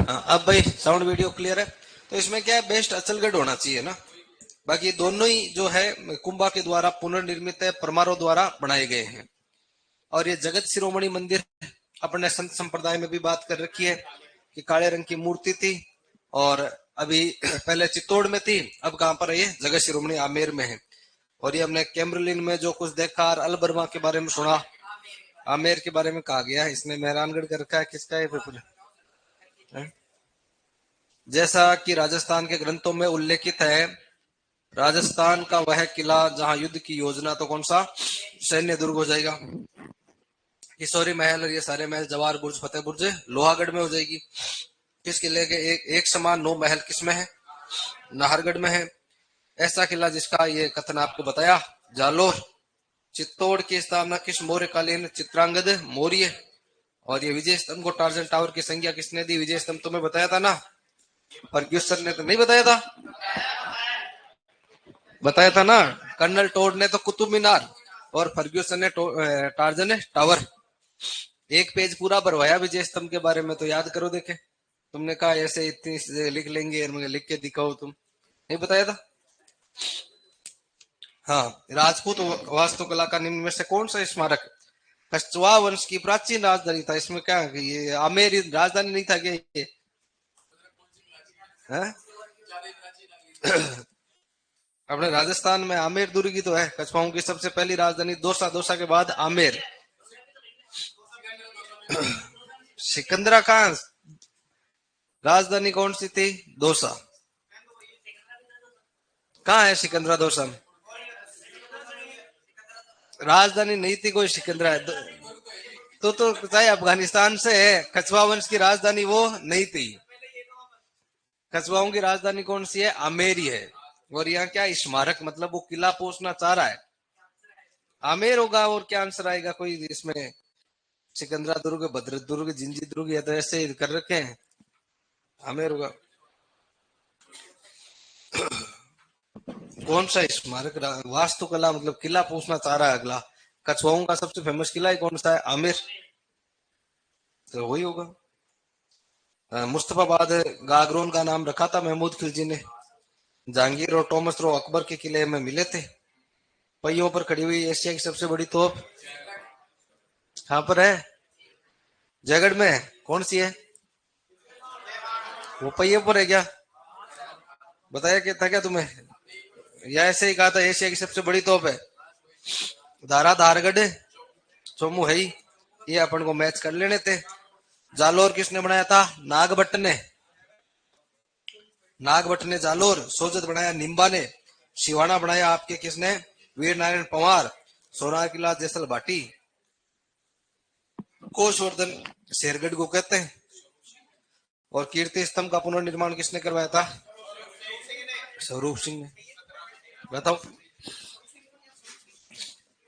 अब भाई sound video clear है। तो इसमें क्या है, बेस्ट अचलगढ़ होना चाहिए ना। बाकी दोनों ही जो है कुंभा के द्वारा पुनर्निर्मित है, परमारों द्वारा बनाए गए हैं। और ये जगत शिरोमणि मंदिर अपने संत संप्रदाय में भी बात कर रखी है कि काले रंग की मूर्ति थी और अभी पहले चित्तौड़ में थी, अब कहां पर है ये, जगत शिरोमणि आमेर में है। और ये हमने कैमरलिन में जो कुछ देखा और अलबर्मा के बारे में सुना, आमेर के बारे में कहा गया है। इसने मेहरानगढ़ कर रखा है, किसका है पेपर है? जैसा कि राजस्थान के ग्रंथों में उल्लेखित है, राजस्थान का वह किला जहां युद्ध की योजना, तो कौन सा, सैन्य दुर्ग हो जाएगा। किशोरी महल और ये सारे महल, जवाहर बुर्ज, फतेह बुर्ज लोहागढ़ में हो जाएगी। किस किले के एक समान 9 महल किसमें है, नाहरगढ़ में है। ऐसा किला जिसका ये कथन आपको बताया, जालोर। चित्तौड़ की स्थापना किस मौर्यकालीन चित्रांगद मौर्य। और ये विजय स्तंभ को टार्जन टावर की संज्ञा किसने दी, विजय स्तंभ तुम्हें बताया था ना, फर्ग्यूसन ने तो नहीं बताया था, बताया था ना। कर्नल टोड ने तो कुतुब मीनार और फर्ग्यूसन ने टार्जन ने टावर। एक पेज पूरा भरवाया विजय स्तंभ के बारे में, तो याद करो देखे। तुमने कहा ऐसे इतनी लिख लेंगे, मुझे लिख के दिखाओ, तुम नहीं बताया था। हाँ, राजपूत वास्तुकला का निम्न में से कौन सा स्मारक कछवा वंश की प्राचीन राजधानी था। इसमें क्या है, ये आमेर राजधानी नहीं था क्या ये है? अपने राजस्थान में आमेर दुर्ग ही तो है, कछवाओं की सबसे पहली राजधानी दौसा, दौसा के बाद आमेर। सिकंदरा कहां राजधानी कौन सी थी, दौसा। कहाँ है सिकंदरा, दौसा में राजधानी नहीं थी कोई सिकंदरा है। तो चाहे अफगानिस्तान से है, कछवा वंश की राजधानी वो नहीं थी। कछवाओं की राजधानी कौन सी है, आमेर ही है। और यहाँ क्या स्मारक, मतलब वो किला पोषना चाह रहा है, आमेर होगा। और क्या आंसर आएगा कोई इसमें, सिकंदरा दुर्ग, भद्र दुर्ग, जिंजी दुर्ग, या तो ऐसे कर रखे हैं, आमेर होगा। कौन सा स्मारक वास्तुकला, मतलब किला पूछना चाह रहा है अगला। कछुआओं का सबसे फेमस किला ही कौन सा है, आमेर, तो वही होगा। मुस्तफाबाद गागरोन का नाम रखा था महमूद खिलजी ने। जहांगीर और टॉमस रो अकबर के किले में मिले थे। पहियों पर खड़ी हुई एशिया की सबसे बड़ी तोप कहां पर है, जयगढ़ में है। कौन सी है, वो पहिए पर है क्या, बताया क्या था क्या तुम्हें, या ऐसे ही कहा था एशिया की सबसे बड़ी तोप है। धारा धारगढ़ चोमू है ही, ये अपन को मैच कर लेने थे। जालोर किसने बनाया था, नागभट्ट ने। नागभट्ट ने जालोर। सोजत बनाया निम्बा ने। शिवाना बनाया आपके किसने, वीर नारायण पंवार। सोनार किला जैसल भाटी। कोषवर्धन शेरगढ़ को कहते हैं। और कीर्ति स्तंभ का पुनर्निर्माण किसने करवाया था, स्वरूप सिंह ने। बताओ,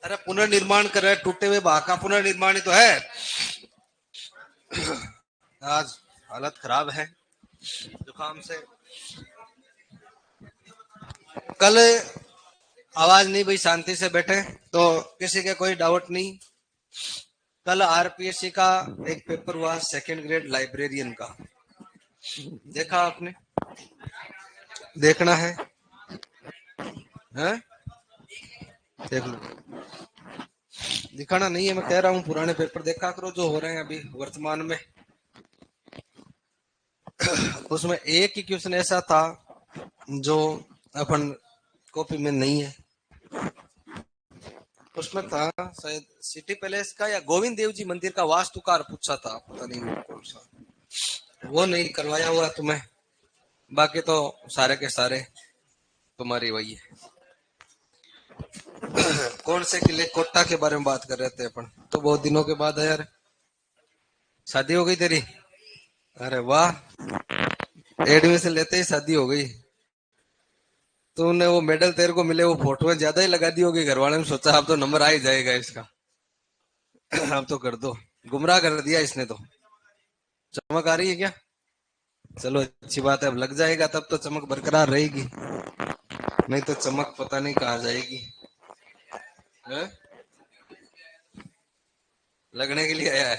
अरे पुनर्निर्माण कर रहे, टूटे हुए भाग का पुनर्निर्माण ही तो है। आज हालत खराब है जुकाम से। कल आवाज नहीं भाई, शांति से बैठे, तो किसी के कोई डाउट नहीं। कल आरपीएससी का एक पेपर हुआ, सेकंड ग्रेड लाइब्रेरियन का, देखा आपने, देखना है, हैं? देख लो, दिखाना नहीं है, मैं कह रहा हूँ पुराने पेपर देखा करो जो हो रहे हैं अभी वर्तमान में। उसमें एक ही क्वेश्चन ऐसा था जो अपन कॉपी में नहीं है। उसमें था शायद सिटी पैलेस का या गोविंद देव जी मंदिर का वास्तुकार पूछा था, पता नहीं वो कौन सा, वो नहीं करवाया हुआ तुम्हें। बाकी तो सारे के सारे तुम्हारी वही है। कौन से किले, कोटा के बारे में बात कर रहे थे अपन, तो बहुत दिनों के बाद है यार। शादी हो गई तेरी, अरे वाह, एडमिशन लेते ही शादी हो गई। तूने वो मेडल तेरे को मिले, वो फोटो में ज्यादा ही लगा दी होगी, घर वाले ने सोचा अब तो नंबर आ ही जाएगा इसका। अब तो कर दो, गुमराह कर दिया इसने तो। चमक आ रही है क्या, चलो अच्छी बात है, अब लग जाएगा तब तो चमक बरकरार रहेगी, नहीं तो चमक पता नहीं कहाँ जाएगी है? लगने के लिए आया है,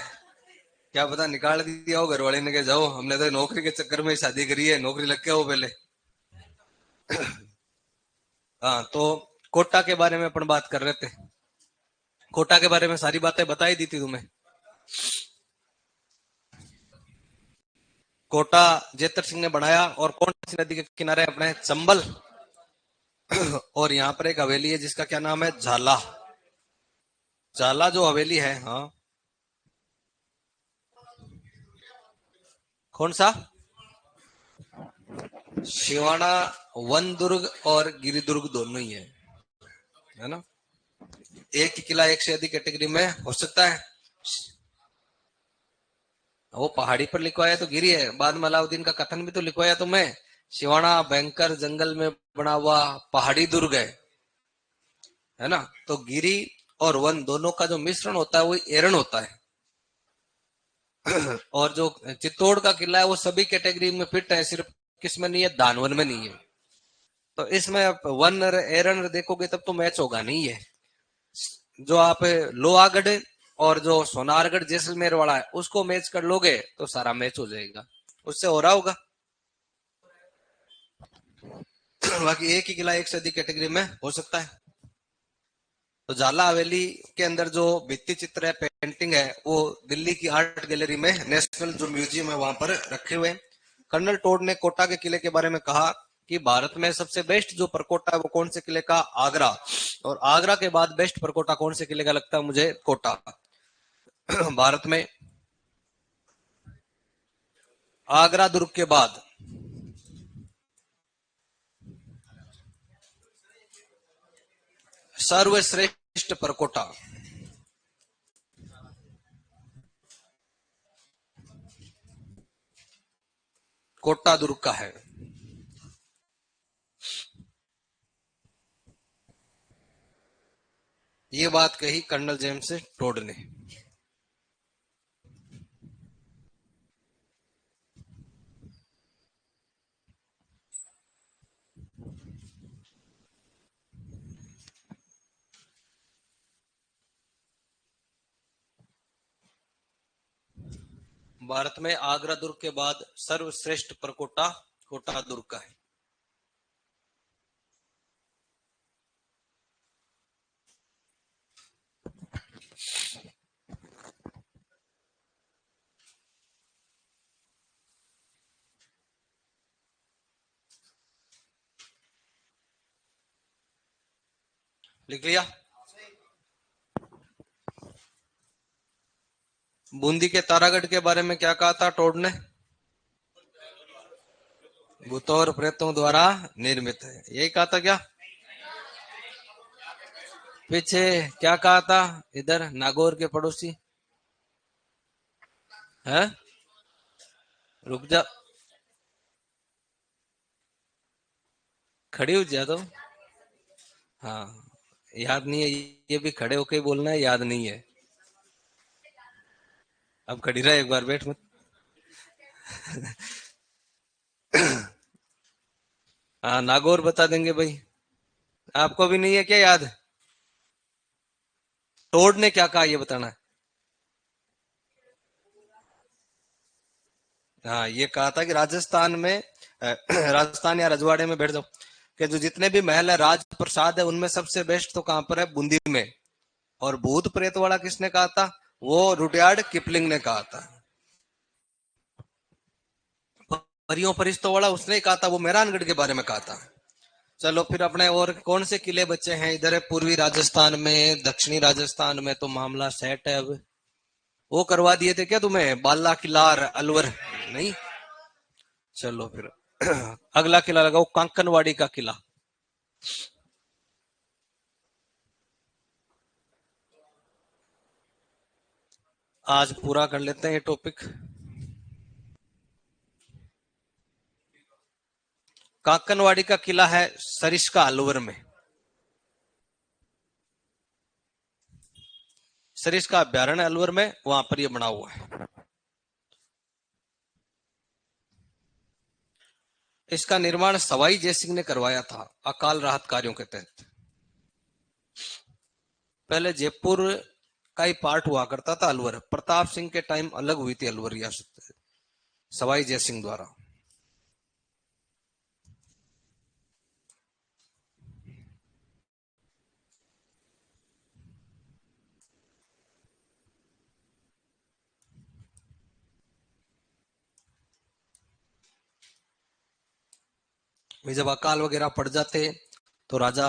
क्या पता निकाल दिया हो घर वाले ने, के जाओ हमने तो नौकरी के चक्कर में शादी करी है, नौकरी लग के हो पहले। हाँ, तो कोटा के बारे में अपन बात कर रहे थे। कोटा के बारे में सारी बातें बताई दी थी तुम्हें। कोटा जेतर सिंह ने बनाया, और कौन सी नदी के किनारे? अपने चंबल। और यहाँ पर एक हवेली है जिसका क्या नाम है? झाला। झाला जो हवेली है, हाँ। कौन सा? शिवाना वन दुर्ग और गिरी दुर्ग दोनों ही है ना। एक ही किला एक से अधिक कैटेगरी में हो सकता है। वो पहाड़ी पर लिखवाया तो गिरी है, बाद में अलाउद्दीन का कथन भी तो लिखवाया तुम्हें। शिवाना भयंकर जंगल में बना हुआ पहाड़ी दुर्ग है ना। तो गिरी और वन दोनों का जो मिश्रण होता है वो एरण होता है। और जो चित्तौड़ का किला है वो सभी कैटेगरी में फिट है, सिर्फ किसमें नहीं है? दानवन में नहीं है। तो इसमें वन एरण देखोगे तब तो मैच होगा नहीं है। जो आप लोहागढ़ और जो सोनारगढ़ जैसलमेर वाला है उसको मैच कर लोगे तो सारा मैच हो जाएगा, उससे हो रहा होगा। बाकी एक ही किला एक से अधिक कैटेगरी में हो सकता है। तो झाला हवेली के अंदर जो भित्ति चित्र है, पेंटिंग है, वो दिल्ली की आर्ट गैलरी में, नेशनल जो म्यूजियम है वहां पर रखे हुए हैं। कर्नल टोड ने कोटा के किले के बारे में कहा कि भारत में सबसे बेस्ट जो परकोटा है वो कौन से किले का? आगरा। और आगरा के बाद बेस्ट परकोटा कौन से किले का लगता है मुझे? कोटा। भारत में आगरा दुर्ग के बाद सर्वश्रेष्ठ परकोटा कोटा दुर्ग का है। ये बात कही कर्नल जेम्स टोड ने। भारत में आगरा दुर्ग के बाद सर्वश्रेष्ठ परकोटा कोटा दुर्ग का है। लिख लिया? बूंदी के तारागढ़ के बारे में क्या कहा था टोड ने? भूतों और प्रेतों द्वारा निर्मित है, यही कहा था क्या? पीछे क्या कहा था इधर नागौर के पड़ोसी? है, रुक जा, खड़ी हो जा तो। हाँ, याद नहीं है, ये भी खड़े होके बोलना है, याद नहीं है। अब खड़ी रहा, एक बार बैठ मत। हाँ, नागौर बता देंगे भाई। आपको भी नहीं है क्या याद? टोड ने क्या कहा ये बताना है। हाँ, ये कहा था कि राजस्थान में राजस्थान या रजवाड़े में बैठ जाओ, कि जो जितने भी महल है राजप्रसाद है उनमें सबसे बेस्ट तो कहां पर है? बूंदी में। और भूत प्रेत वाला किसने कहा था? वो रुडयार्ड किपलिंग ने कहा था। परियों परिस्तों वाला उसने ही कहा था, वो मेहरानगढ़ के बारे में कहा था। चलो फिर अपने और कौन से किले बचे हैं? इधर है पूर्वी राजस्थान में, दक्षिणी राजस्थान में तो मामला सेट है अब। वो करवा दिए थे क्या तुम्हें? बाला किला और अलवर? नहीं। चलो फिर अगला किला लगाओ, कांकनवाड़ी का किला। आज पूरा कर लेते हैं ये टॉपिक। कांकनवाड़ी का किला है सरिस्का अलवर में। सरिस्का अभ्यारण्य अलवर में, वहां पर ये बना हुआ है। इसका निर्माण सवाई जयसिंह ने करवाया था अकाल राहत कार्यों के तहत। पहले जयपुर का ही पार्ट हुआ करता था अलवर। प्रताप सिंह के टाइम अलग हुई थी अलवर रियासत सवाई जय सिंह द्वारा। वे जब अकाल वगैरह पड़ जाते तो राजा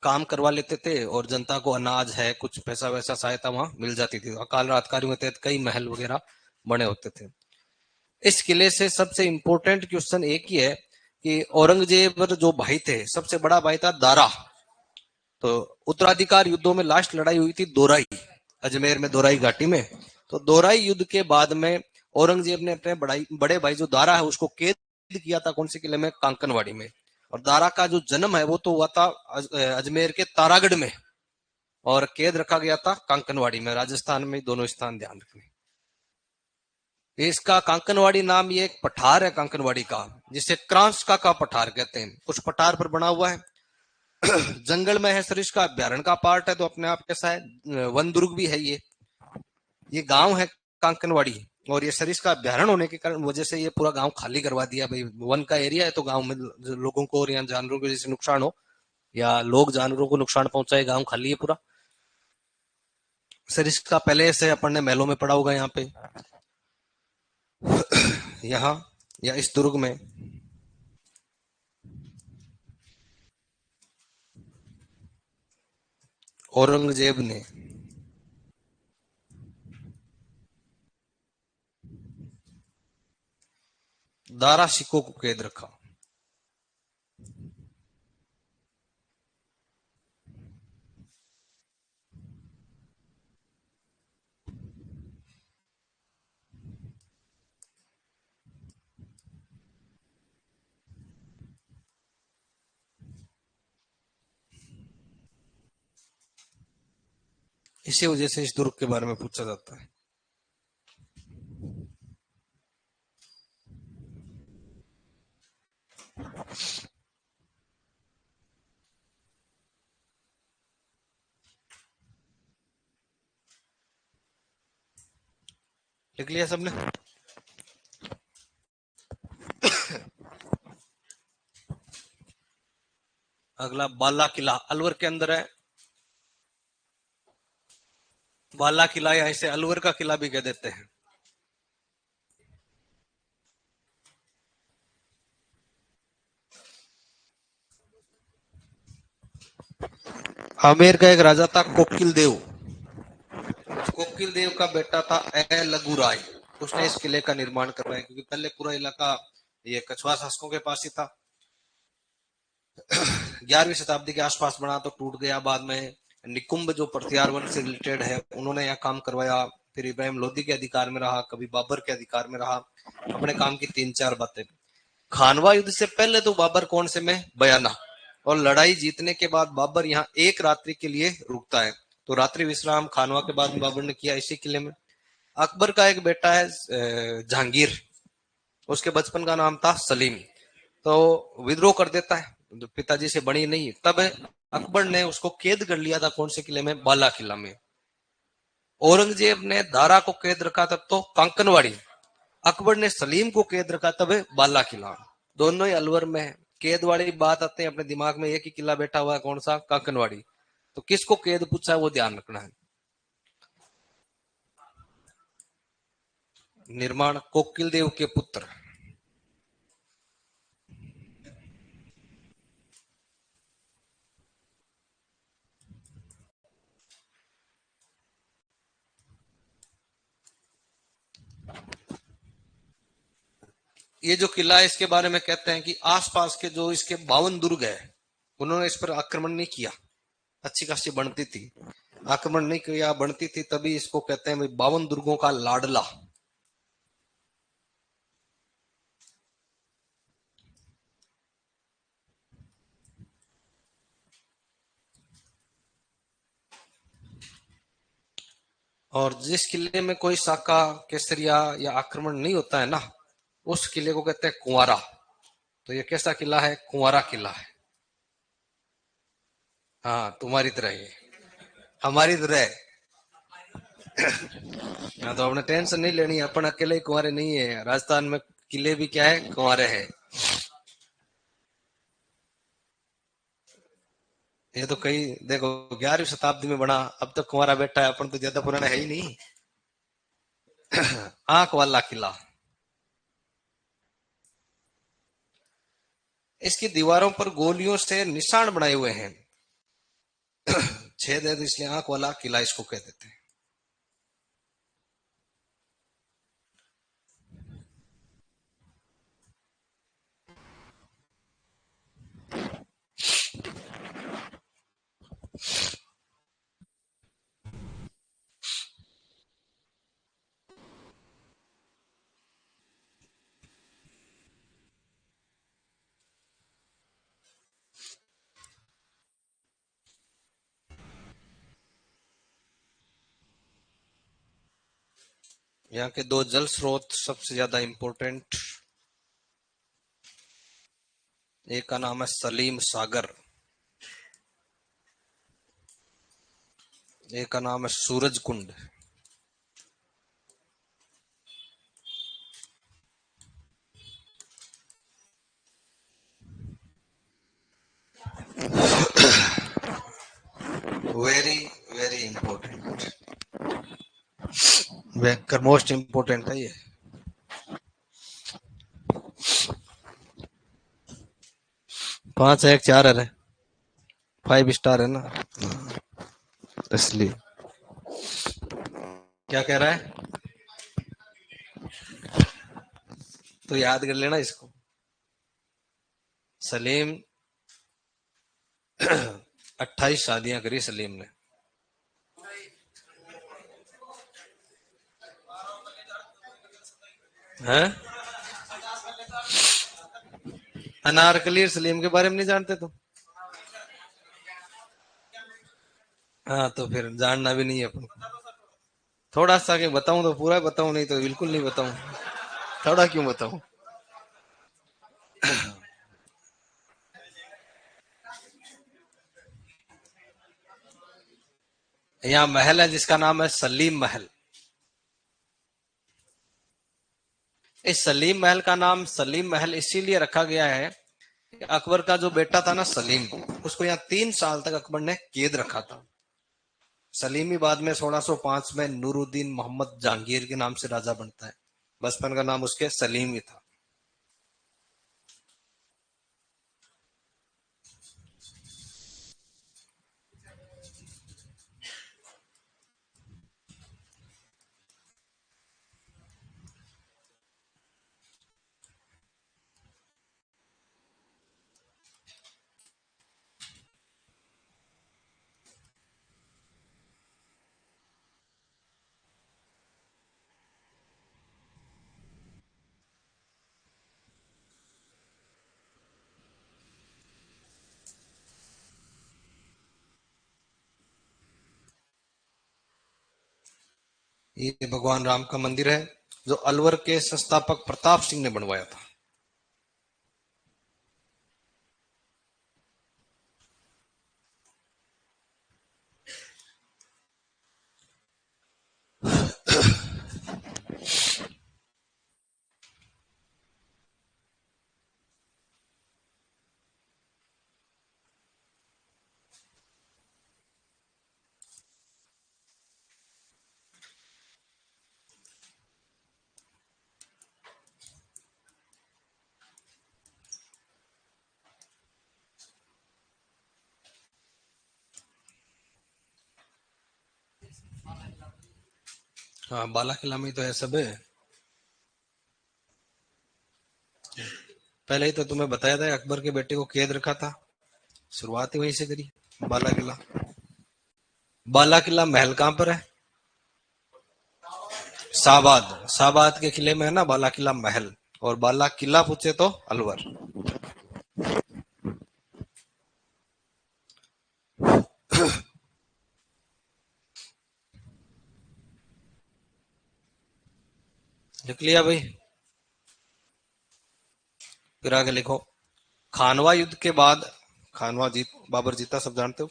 काम करवा लेते थे और जनता को अनाज है कुछ पैसा वैसा सहायता वहां मिल जाती थी। अकाल रातकारियों के तहत कई महल वगैरह बने होते थे। इस किले से सबसे इंपॉर्टेंट क्वेश्चन एक ही है कि औरंगजेब जो भाई थे, सबसे बड़ा भाई था दारा। तो उत्तराधिकार युद्धों में लास्ट लड़ाई हुई थी दोराई, अजमेर में दोराई घाटी में। तो दोराई युद्ध के बाद में औरंगजेब ने अपने बड़े भाई जो दारा है उसको कैद किया था। कौन से किले में? कांकनवाड़ी में। और दारा का जो जन्म है वो तो हुआ था अजमेर के तारागढ़ में, और कैद रखा गया था कांकनवाड़ी में। राजस्थान में दोनों स्थान ध्यान रखने। इसका कांकनवाड़ी नाम, ये एक पठार है कांकनवाड़ी का, जिसे क्रांसका का पठार कहते हैं। उस पठार पर बना हुआ है। जंगल में है, सरिस्का अभ्यारण्य का पार्ट है, तो अपने आप कैसा है, वन दुर्ग भी है ये गांव है कांकनवाड़ी। और ये सरिस्का अभ्यारण्य होने के कारण वजह से ये पूरा गांव खाली करवा दिया। भाई वन का एरिया है तो गांव में लोगों को और यहाँ जानवरों को जैसे नुकसान हो या लोग जानवरों को नुकसान पहुंचाए, गांव खाली है पूरा। सरिस्का पहले से अपन ने महलों में पड़ा होगा यहाँ पे, यहाँ या इस दुर्ग में। औरंगजेब ने दारा सिकों को कैद रखा। इसी वजह से इस दुर्ग के बारे में पूछा जाता है। लिख लिया सबने? अगला बाला किला अलवर के अंदर है। बाला किला या इसे अलवर का किला भी कह देते हैं। आमेर का एक राजा था कोकिल देव। कोकिल देव का बेटा था ए लघु राय। उसने इस किले का निर्माण करवाया, क्योंकि पहले पूरा इलाका ये कछुआ शासकों के पास ही था। 11वीं शताब्दी के आसपास बना तो टूट गया। बाद में निकुंभ जो पथियार वन से रिलेटेड है उन्होंने यह काम करवाया। फिर इब्राहिम लोदी के अधिकार में रहा, कभी बाबर के अधिकार में रहा। अपने काम की 3-4 बातें। खानवा युद्ध से पहले तो बाबर कौन से में? बयाना। और लड़ाई जीतने के बाद बाबर यहाँ एक रात्रि के लिए रुकता है। तो रात्रि विश्राम खानवा के बाद बाबर ने किया इसी किले में। अकबर का एक बेटा है जहांगीर, उसके बचपन का नाम था सलीम। तो विद्रोह कर देता है, पिताजी से बनी नहीं। तब अकबर ने उसको कैद कर लिया था। कौन से किले में? बाला किला में। औरंगजेब ने दारा को कैद रखा तब तो कांकनवाड़ी। अकबर ने सलीम को कैद रखा तब बाला किला। दोनों ही अलवर में है। कैद वाली बात आते हैं अपने दिमाग में, एक ही किला बैठा हुआ है, कौन सा? कांकनवाड़ी। तो किसको कैद पूछा है वो ध्यान रखना है। निर्माण कोकिल देव के पुत्र। ये जो किला है इसके बारे में कहते हैं कि आसपास के जो इसके 52 दुर्ग है उन्होंने इस पर आक्रमण नहीं किया। अच्छी खासी बनती थी, आक्रमण नहीं किया, बनती थी, तभी इसको कहते हैं 52 दुर्गों का लाडला। और जिस किले में कोई साका केसरिया या आक्रमण नहीं होता है ना, उस किले को कहते हैं कुंवारा। तो ये कैसा किला है? कुंवारा किला है। हाँ, तुम्हारी तरह ही, हमारी तरह। हाँ, तो अपने टेंशन नहीं लेनी, अपन अकेले ही कुंवारे नहीं है। राजस्थान में किले भी क्या है, कुंवारे है। ये तो कई देखो 11वीं शताब्दी में बना, अब तक कुंवारा बैठा है। अपन तो ज्यादा पुराना है ही नहीं। आंख वाला किला, इसकी दीवारों पर गोलियों से निशान बनाए हुए हैं। छेद है, तो इसलिए आंख वाला किला इसको कह देते हैं। यहाँ के दो जल स्रोत सबसे ज्यादा इंपॉर्टेंट, एक का नाम है सलीम सागर, एक का नाम है Suraj Kund. Very very important, banker most important है ये। 5 है, 4 है, 5 स्टार है ना, इसलिए। क्या कह रहा है, तो याद कर लेना इसको। सलीम 28 शादियां करी सलीम ने। हैं, अनारकली और सलीम के बारे में नहीं जानते तुम? हाँ, तो फिर जानना भी नहीं है अपन को। थोड़ा सा के बताऊं तो पूरा बताऊं, नहीं तो बिल्कुल नहीं बताऊं। थोड़ा क्यों बताऊं? यहाँ महल है जिसका नाम है सलीम महल। इस सलीम महल का नाम सलीम महल इसीलिए रखा गया है, अकबर का जो बेटा था ना सलीम, उसको यहाँ 3 साल तक अकबर ने कैद रखा था। सलीमी बाद में 1605 में नूरुद्दीन मोहम्मद जहांगीर के नाम से राजा बनता है। बचपन का नाम उसके सलीम ही था। ये भगवान राम का मंदिर है, जो अलवर के संस्थापक प्रताप सिंह ने बनवाया था। हाँ, बाला किला में तो है सब है। पहले ही तो तुम्हें बताया था, अकबर के बेटे को कैद रखा था, शुरुआत ही वहीं से करी। बाला किला, बाला किला महल कहां पर है? शाहबाद, शाहबाद के किले में है ना बाला किला महल। और बाला किला पूछे तो अलवर। लिख लिया भाई? फिर आगे लिखो। खानवा युद्ध के बाद, खानवा जीत, बाबर जीता, सब जानते हो।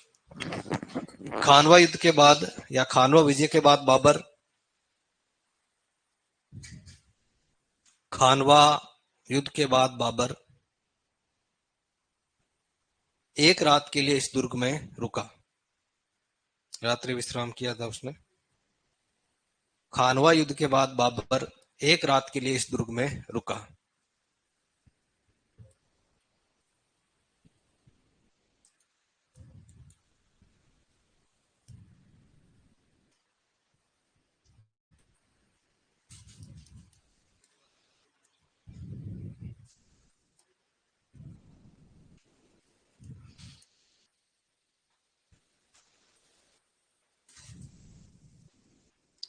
खानवा युद्ध के बाद या खानवा विजय के बाद बाबर खानवा युद्ध के बाद बाबर एक रात के लिए इस दुर्ग में रुका। रात्रि विश्राम किया था उसने। खानवा युद्ध के बाद बाबर एक रात के लिए इस दुर्ग में रुका।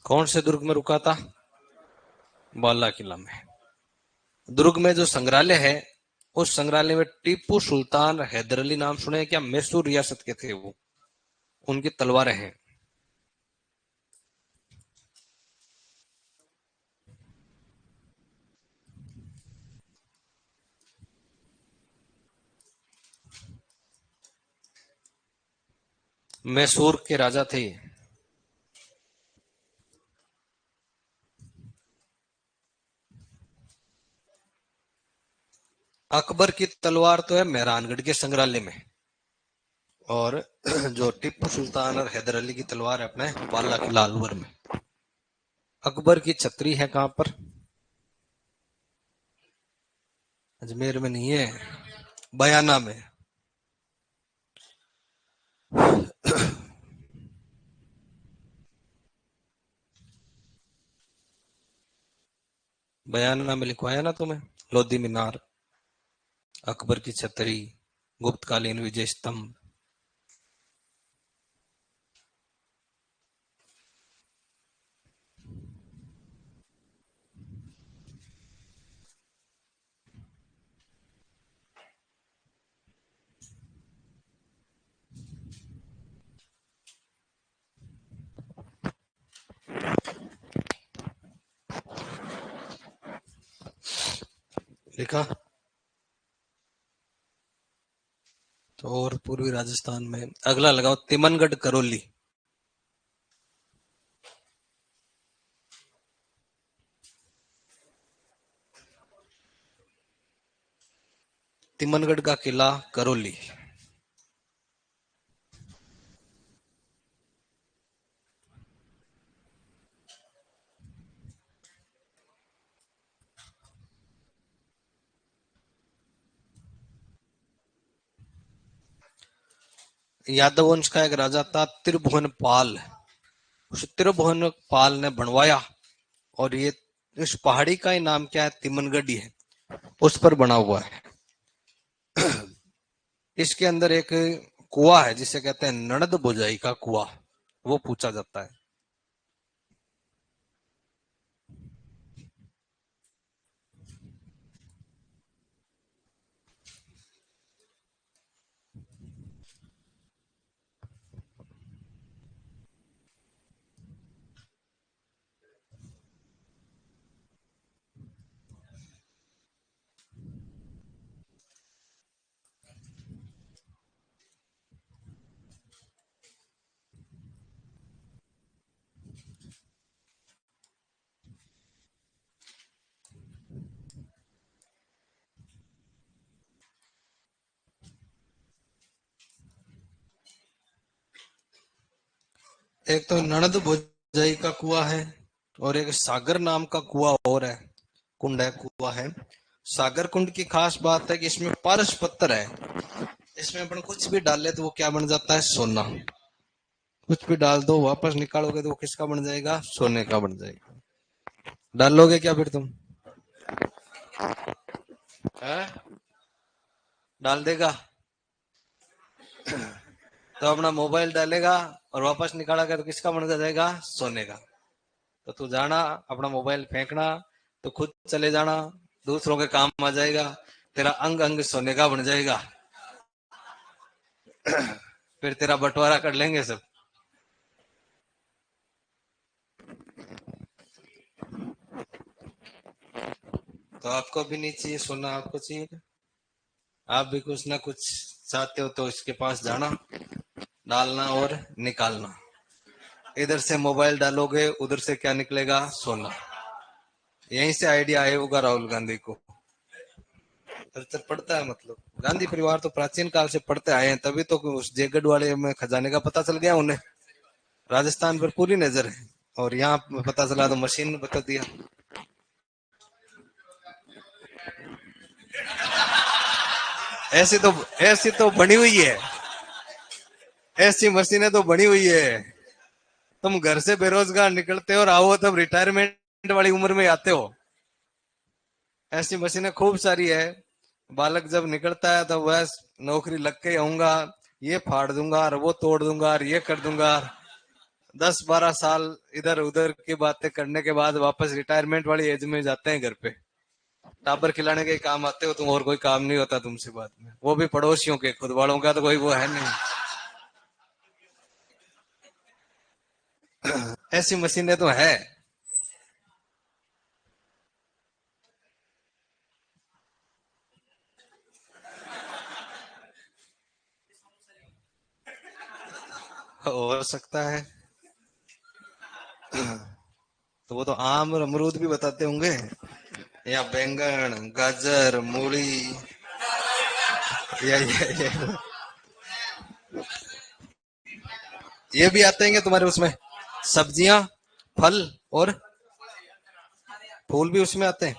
कौन से दुर्ग में रुका था? बाला किला में। दुर्ग में जो संग्रहालय है, उस संग्रहालय में टीपू सुल्तान हैदर अली नाम सुने हैं क्या? मैसूर रियासत के थे वो, उनकी तलवारें हैं। मैसूर के राजा थे। अकबर की तलवार तो है मेहरानगढ़ के संग्रहालय में, और जो टीपू सुल्तान और हैदर अली की तलवार है अपने बाला किला अलवर में। अकबर की छतरी है कहां पर? अजमेर में नहीं है, बयाना में। बयाना में लिखवाया ना तुम्हें, लोधी मीनार, अकबर की छतरी, गुप्तकालीन विजय स्तंभ। लिखा? तो और पूर्वी राजस्थान में अगला लगाओ, तिमनगढ़ करौली। तिमनगढ़ का किला करौली। यादव वंश का एक राजा था त्रिभुवन पाल, उस त्रिभुवन पाल ने बनवाया, और ये इस पहाड़ी का ही नाम क्या है? तिमनगढ़ ही है, उस पर बना हुआ है। इसके अंदर एक कुआं है जिसे कहते हैं नड़द बुझाई का कुआं, वो पूछा जाता है। एक तो नड़द भुजाई का कुआं है, और एक सागर नाम का कुआं और है, कुंड है, कुआं है। सागर कुंड की खास बात है कि इसमें पारस पत्थर है। इसमें अपन कुछ भी डाल ले तो वो क्या बन जाता है? सोना। कुछ भी डाल दो, वापस निकालोगे तो वो किसका बन जाएगा? सोने का बन जाएगा। डालोगे क्या फिर तुम? है? डाल देगा? तो अपना मोबाइल डालेगा और वापस निकालेगा तो किसका बन जाएगा? सोने का। तो तू जाना, अपना मोबाइल फेंकना, तो खुद चले जाना, दूसरों के काम आ जाएगा, तेरा अंग अंग सोने का बन जाएगा। फिर तेरा बंटवारा कर लेंगे सब। तो आपको भी नहीं चाहिए सोना, आपको चाहिए? आप भी कुछ ना कुछ चाहते हो तो इसके पास जाना, डालना और निकालना। इधर से मोबाइल डालोगे, उधर से क्या निकलेगा? सोना। यहीं से आइडिया आया होगा राहुल गांधी को। कल्चर पढ़ता है, मतलब गांधी परिवार तो प्राचीन काल से पढ़ते आए हैं, तभी तो उस जयगढ़ वाले में खजाने का पता चल गया उन्हें। राजस्थान पर पूरी नजर है, और यहाँ पता चला तो मशीन ने बता दिया। ऐसी तो ऐसी तो बनी हुई है, ऐसी मशीनें तो बनी हुई है। तुम घर से बेरोजगार निकलते हो और आओ तब रिटायरमेंट वाली उम्र में आते हो। ऐसी मशीनें खूब सारी है। बालक जब निकलता है तो वह नौकरी लग के आऊंगा, ये फाड़ दूंगा और वो तोड़ दूंगा और ये कर दूंगा। 10-12 साल इधर उधर की बातें करने के बाद वापस रिटायरमेंट वाली एज में जाते हैं घर पे। टाबर खिलाने के काम आते हो तुम, और कोई काम नहीं होता तुमसे बाद में, वो भी पड़ोसियों के, खुद वालों का तो कोई वो है नहीं। ऐसी मशीनें तो है। हो सकता है। तो वो तो आम और अमरूद भी बताते होंगे, या बैंगन गाजर मूली, ये ये भी आते हैं तुम्हारे उसमें, सब्जियां फल और फूल भी उसमें आते हैं।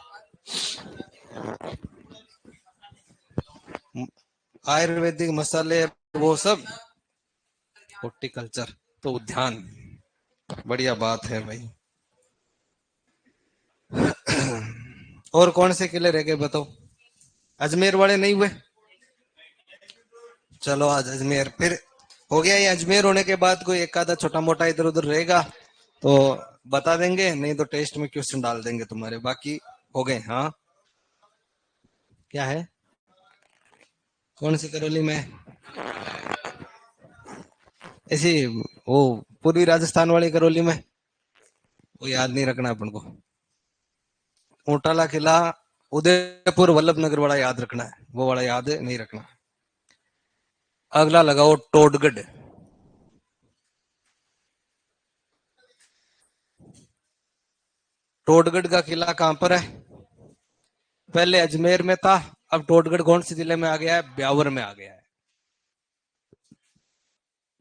आयुर्वेदिक मसाले वो सब, हॉर्टिकल्चर तो उद्यान। बढ़िया बात है भाई। और कौन से किले रह गए बताओ? अजमेर वाले नहीं हुए? चलो आज अजमेर फिर हो गया। ये अजमेर होने के बाद कोई एक आधा छोटा मोटा इधर उधर रहेगा तो बता देंगे, नहीं तो टेस्ट में क्वेश्चन डाल देंगे तुम्हारे। बाकी हो गए। हाँ, क्या है? कौन सी करौली में? ऐसी वो पूर्वी राजस्थान वाली करौली में, वो याद नहीं रखना अपन को। ऊंटाला किला, उदयपुर वल्लभ नगर वाला याद रखना है, वो वाला याद नहीं रखना। अगला लगाओ टोडगढ़। टोडगढ़ का किला कहां पर है? पहले अजमेर में था, अब टोडगढ़ कौन से जिले में आ गया है? ब्यावर में आ गया है।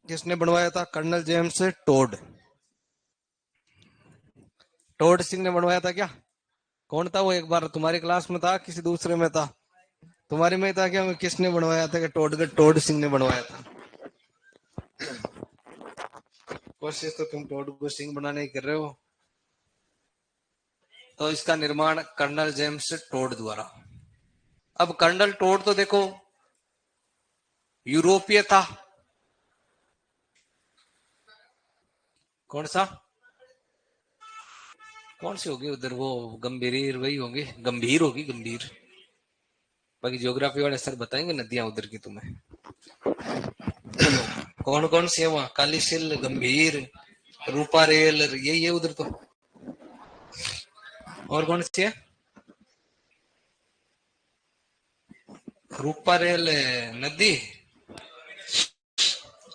किसने बनवाया था? Colonel James Tod. Tod Singh ने बनवाया था क्या? कौन था वो? एक बार तुम्हारी क्लास में था, किसी दूसरे में था? तुम्हारे में था क्या? किसने बनवाया था कि टोडगढ़ टोड सिंह ने बनवाया था? कोशिश तो तुम टोडगढ़ सिंह बनाने की कर रहे हो। तो इसका निर्माण कर्नल जेम्स टोड द्वारा। अब कर्नल टोड तो देखो यूरोपीय था। कौन सा? कौन सी होगी उधर वो? गंभीर वही होंगे, गंभीर होगी गंभीर। बाकी ज्योग्राफी वाले सर बताएंगे नदियां उधर की तुम्हें। कौन कौन सी है वहां? कालीसिल, गंभीर, रूपा रेल, यही है उधर तो। और कौन सी है? रूपा रेल नदी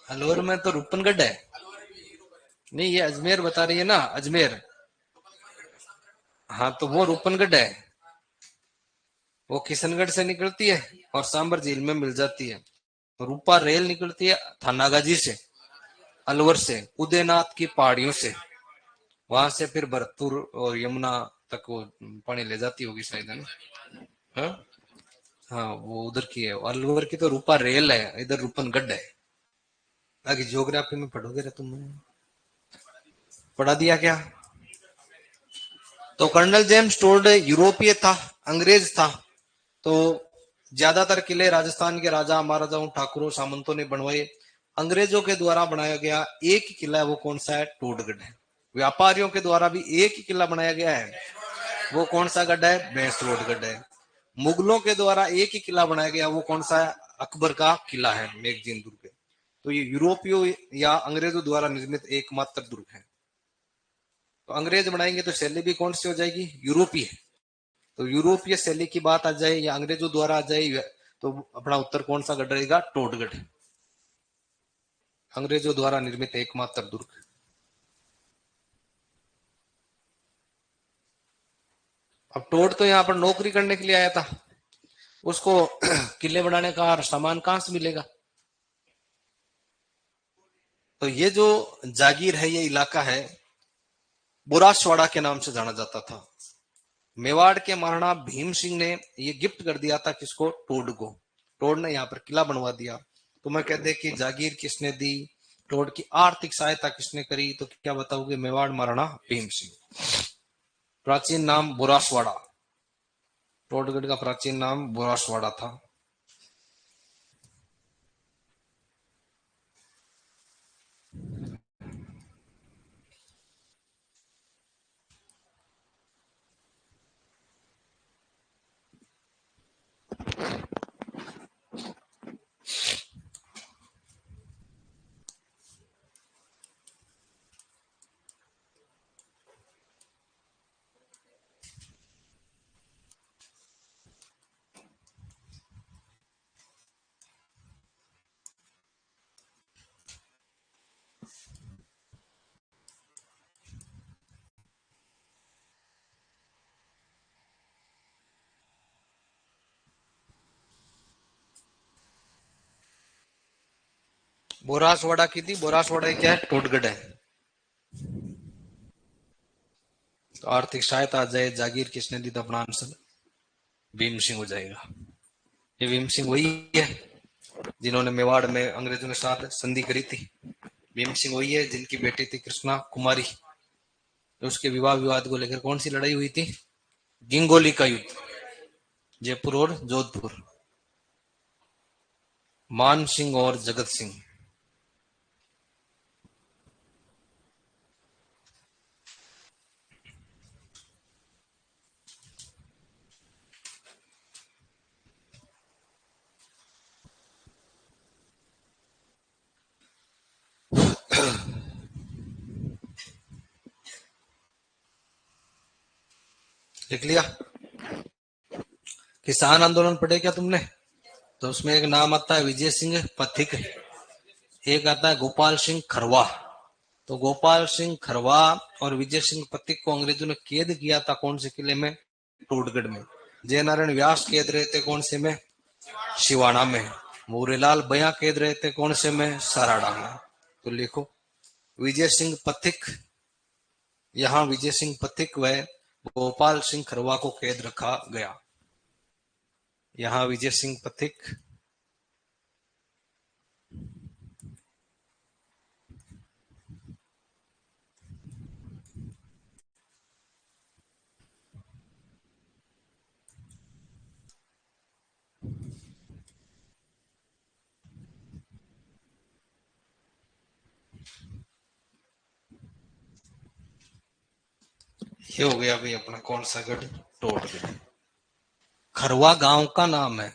अलवर में तो रूपनगढ़ है। नहीं, ये अजमेर बता रही है ना, अजमेर। हाँ तो वो रूपनगढ़ है। वो किशनगढ़ से निकलती है और सांबर झील में मिल जाती है। रूपा रेल निकलती है थानागाजी से, अलवर से, उदयनाथ की पहाड़ियों से। वहां से फिर भरतपुर और यमुना तक वो पानी ले जाती होगी शायद, है ना? हाँ, हाँ वो उधर की है। अलवर की तो रूपा रेल है, इधर रूपनगढ़ है। बाकी ज्योग्राफी में पढ़ोगे रे तुम, पढ़ा दिया क्या? तो कर्नल जेम्स टोड यूरोपीय था, अंग्रेज था। तो ज्यादातर किले राजस्थान के राजा महाराजाओं ठाकुरों सामंतों ने बनवाए। अंग्रेजों के द्वारा बनाया गया एक ही किला है, वो कौन सा है? टोडगढ़ है। व्यापारियों के द्वारा भी एक ही किला बनाया गया है, वो कौन सा गढ़ है? भैंसरोडगढ़ है। मुगलों के द्वारा एक ही किला बनाया गया, वो कौन सा है? अकबर का किला है मेगजीन दुर्ग। तो ये यूरोपियों या अंग्रेजों द्वारा निर्मित एकमात्र दुर्ग है। तो अंग्रेज बनाएंगे तो शैली भी कौन सी हो जाएगी? यूरोपीय। तो यूरोपीय शैली की बात आ जाए या अंग्रेजों द्वारा आ जाए, तो अपना उत्तर कौन सा गढ़ रहेगा? टोडगढ़। अंग्रेजों द्वारा निर्मित एकमात्र दुर्ग। अब टोड तो यहाँ पर नौकरी करने के लिए आया था, उसको किले बनाने का सामान कहां से मिलेगा। तो ये जो जागीर है, ये इलाका है, बुरासवाड़ा के नाम से जाना जाता था। मेवाड़ के महाराणा भीम सिंह ने ये गिफ्ट कर दिया था किसको, टोड को। टोड ने यहाँ पर किला बनवा दिया। तो मैं कहते कि जागीर किसने दी, टोड की आर्थिक सहायता किसने करी, तो क्या बताओगे, मेवाड़ महाराणा भीम सिंह। प्राचीन नाम बुरासवाड़ा, टोडगढ़ का प्राचीन नाम बुरासवाड़ा था। बोरासवाड़ा की थी, बोरासवाड़ा क्या है, टोडगढ़ है। तो आर्थिक सहायता जय जागीर किसने दी, तो अपना आंसर भीम सिंह हो जाएगा। ये भीम सिंह वही है जिन्होंने मेवाड़ में अंग्रेजों के साथ संधि करी थी। भीम सिंह वही है जिनकी बेटी थी कृष्णा कुमारी, तो उसके विवाह विवाद को लेकर कौन सी लड़ाई हुई थी, गिंगोली का युद्ध, जयपुर और जोधपुर, मान सिंह और जगत सिंह। लिख लिया। किसान आंदोलन पढ़े क्या तुमने, तो उसमें एक नाम आता है विजय सिंह पथिक, एक आता है गोपाल सिंह खरवा। तो गोपाल सिंह खरवा और विजय सिंह पथिक को अंग्रेजों ने कैद किया था कौन से किले में, टोडगढ़ में। जयनारायण व्यास कैद रहे थे कौन से में, सिवाना में। मोरेलाल बया कैद रहे थे कौन से में, सराड़ा में। तो लिखो विजय सिंह पथिक, यहाँ विजय सिंह पथिक व गोपाल सिंह खरवा को कैद रखा गया। यहाँ विजय सिंह पथिक, ये हो गया भाई अपना कौन सा गढ़, टोडगढ़। खरवा गांव का नाम है,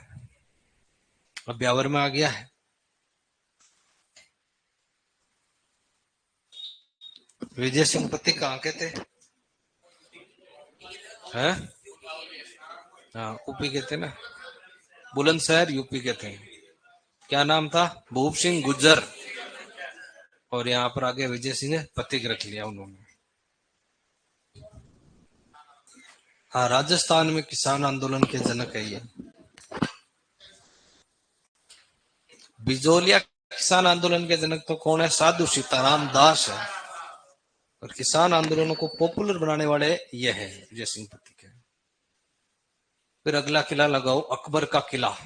अब ब्यावर में आ गया है। विजय सिंह पथिक कहाँ के थे, हैं, हाँ यूपी के थे ना, बुलंदशहर यूपी के थे। क्या नाम था, भूप सिंह गुज्जर, और यहाँ पर आगे विजय सिंह पथिक रख लिया उन्होंने। हाँ राजस्थान में किसान आंदोलन के जनक है ये। बिजोलिया किसान आंदोलन के जनक तो कौन है, साधु सीताराम दास है। और किसान आंदोलनों को पॉपुलर बनाने वाले ये है विजय सिंह पथिक है। फिर अगला किला लगाओ, अकबर का किला।